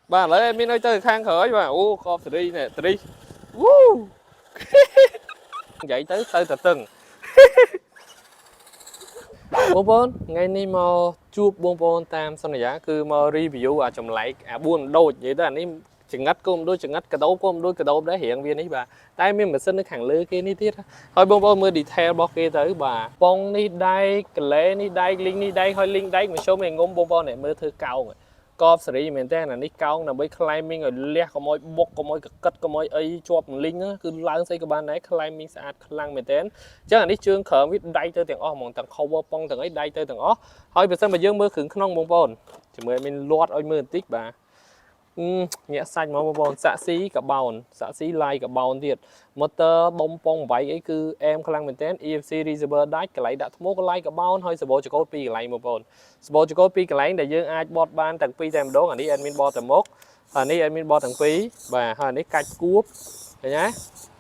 bà lấy em nói tới khang khởi mà ô con tri nè tri vậy tới từ từng bông bông ngày nay mà chụp bông bông tam sau này giá cứ mà review à trong lại à buồn đôi vậy đó anh em chừng ngắt cũng đôi chừng ngắt cái đấu cũng đôi cái đấu để hiện viên ấy bà tay mình mà xin nó hàng lư kia ní tiết thôi bông bông mới detail bọc kia tới bà bông ní đây cái lệ ní đây linh ní đây thôi linh đây mình số mình ngôn bông bông này mới thư cao rồi có sợi mình tên là ní cao là mấy climbing rồi lẹ có môi bốc có môi cất có môi ấy chọp linh á cứ láng xây cái bàn này climbing sạch láng mình tên chắc là ní chương khởi biết đây tới tiền ó mong tầng cover bông tầng ấy đây tới tầng ó thôi bây giờ mà dương mưa khứng không bông bông chỉ mới mình loạt ôi mưa tích bà nhẹ xanh mà bông xã xí cả bồn xã xí like cả bồn thiệt motor bông bông vậy ấy cứ em khăng mình tên EFC reservoir đáy cái lại đã mua cái like cả bồn thôi support cho copy cái lại một bồn support cho copy cái lại để dương ai bot ban tầng pi tem đố anh đi admin bot tầng mốt anh đi admin bot tầng pi và anh đi cách cúp rồi nhá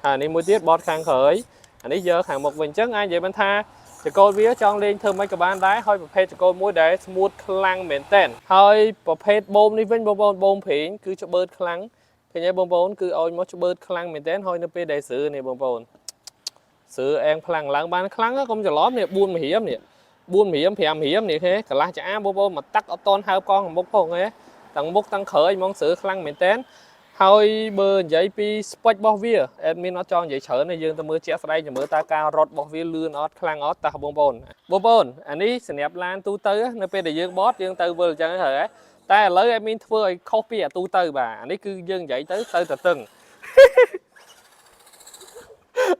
anh đi mua tiết bot khang khởi anh đi giờ hàng một mình chắc ai vậy bên tha cho cô vía cho lên thơm mấy cái bàn đá thôiประเภท cho cô muối để smooth คลัง មែន តែន ហើយประเภท បូម នេះវិញ បងប្អូន បូម ព្រីង គឺ ច្បឺត ខ្លាំង ឃើញទេ បងប្អូន គឺ ឲ្យ មក ច្បឺត ខ្លាំង មែន តែន ហើយ នៅ ពេល ដែល ស្រើ នេះ បងប្អូន ស្រើ អែម ខ្លាំង ឡើង បាន ខ្លាំង កុំ ច្រឡំ នេះ 4 ម្រាម នេះ 4 ម្រាម 5 ម្រាម នេះ ឃើញ កន្លះ ឆ្អា បងប្អូន មក តាក់ អត់ តន់ ហើប កង មុខ ផង ឃើញ ទាំង មុខ ទាំង ក្រោយ ហ្មង ស្រើ ខ្លាំង មែន តែន ហើយបើនិយាយពី spec របស់វា admin អត់ចង់និយាយច្រើនទេយើងទៅមើលជាក់ស្ដែងទៅមើលតើការរត់របស់វាលឿនអត់ខ្លាំងអត់តើបងប្អូនអានេះសម្រាប់ឡានទូទៅនៅពេលដែលយើងបត់យើងទៅវិលអញ្ចឹងហើយតែឥឡូវ admin ធ្វើឲ្យខុសពីអាទូទៅបាទអានេះគឺយើងនិយាយទៅតឹង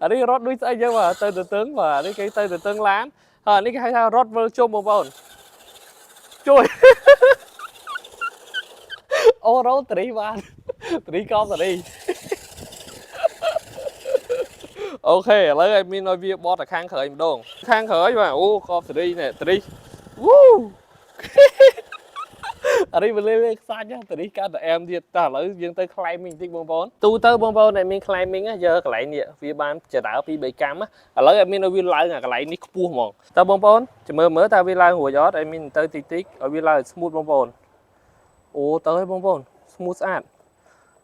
អានេះរត់ដូចស្អីចឹងបាទទៅតឹងបាទអានេះគេទៅតឹងឡានហើយអានេះគេហៅថារត់វិលជុំបងប្អូនជួយអូរ៉ូត្រីបានត្រីកោត្រីអូខេឥឡូវឲ្យមានឲ្យវាបត់តែខាងក្រោយម្ដងខាងក្រោយបាទអូកោត្រីនេះត្រីវូអានេះវាលេខ្សាច់ត្រីកាត់តែអែមទៀតតែឥឡូវយើងទៅ climbing បន្តិចបងប្អូនទូទៅបងប្អូនដែលមាន climbing យកកន្លែងនេះវាបានចដើពី3កាំឥឡូវឲ្យមានឲ្យវាឡើងអាកន្លែងនេះខ្ពស់ហ្មងតើបងប្អូនចាំមើលតើវាឡើងរួចអត់ឲ្យមានទៅតិចឲ្យវាឡើង smooth បងប្អូនអូទៅហើយបងប្អូន smooth ស្អាត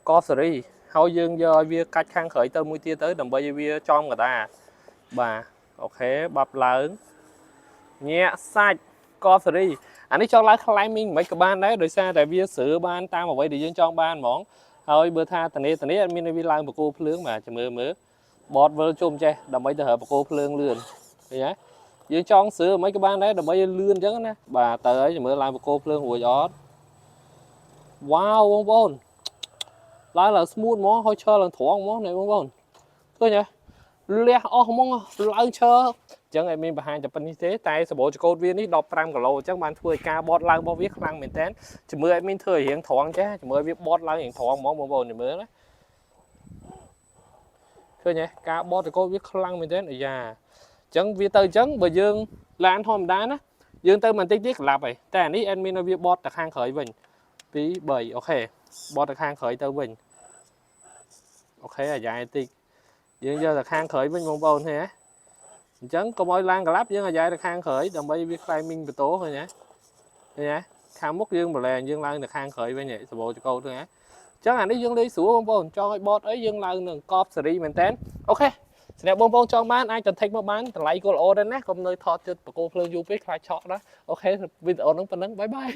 កោសេរីហើយយើងយកឲ្យវាកាច់ខាងក្រោយទៅមួយទៀតទៅដើម្បីឲ្យវាចំកតាបាទអូខេបាប់ឡើងញាក់សាច់កោសេរីអានេះចង់ឡើង climbing មិនក៏បានដែរដោយសារតែវាស្រើបានតាមអ្វីដែលយើងចង់បានហ្មងហើយបើថាតនេអត់មានវាឡើងបកគោភ្លើងបាទចាំមើលបតវិលជុំចេះដើម្បីទៅរើបកគោភ្លើងលឿនឃើញទេយើងចង់ស្រើមិនក៏បានដែរដើម្បីឲ្យលឿនអញ្ចឹងណាបាទទៅហើយចាំមើលឡើងបកគោភ្លើងរួចអត់វ៉ាវបងប្អូនឡើង smooth ហ្មងហើយឈរឡើងត្រង់ហ្មងនេះបងប្អូនឃើញទេលះអស់ហ្មងឡើងឈរអញ្ចឹងឯមានបង្ហាញតែប៉ុណ្នេះទេតែសបោចកោតវានេះ15គីឡូអញ្ចឹងបានធ្វើឲ្យការបត់ឡើងរបស់វាខ្លាំងមែនតើជំរឿឯមានធ្វើឲ្យរៀងត្រង់ចេះជំរឿវាបត់ឡើងរៀងត្រង់ហ្មងបងប្អូនមើលណាឃើញទេការបត់ចកោតវាខ្លាំងមែនតើអាយ៉ាអញ្ចឹងវាទៅអញ្ចឹងបើយើងឡានធម្មតាណាយើងទៅបន្តិចទៀតក្លាប់ហើយតែអានេះ admin ឲ្យវាបត់ទៅខាងក្រោយវិញ2 3អូខេបត់ទៅខាងក្រោយទៅវិញអូខេអាយ៉ាតិចយើងយកទៅខាងក្រោយវិញបងប្អូនឃើញទេអញ្ចឹងកុំឲ្យឡានក្លាប់យើងអាយ៉ាទៅខាងក្រោយដើម្បីវា climbing បន្ទោឃើញទេខាងមុខយើងម្លែងយើងឡើងទៅខាងក្រោយវិញហ៎សបោចកោតហ្នឹងហ៎អញ្ចឹងអានេះយើងលេងស្រួលបងប្អូនចង់ឲ្យបត់អីយើងឡើងនឹងកប់សេរីមែនតើអូខេសម្រាប់បងប្អូនចង់បានអាច contact មកបានតម្លៃក៏ល្អដែរណាកុំនៅថតចិត្តបកគោភ្លើងយូរពេកខ្លាចឆក់ណាអូខេវីដេអូហ្នឹងប៉ុណ្ណឹងបាយបាយ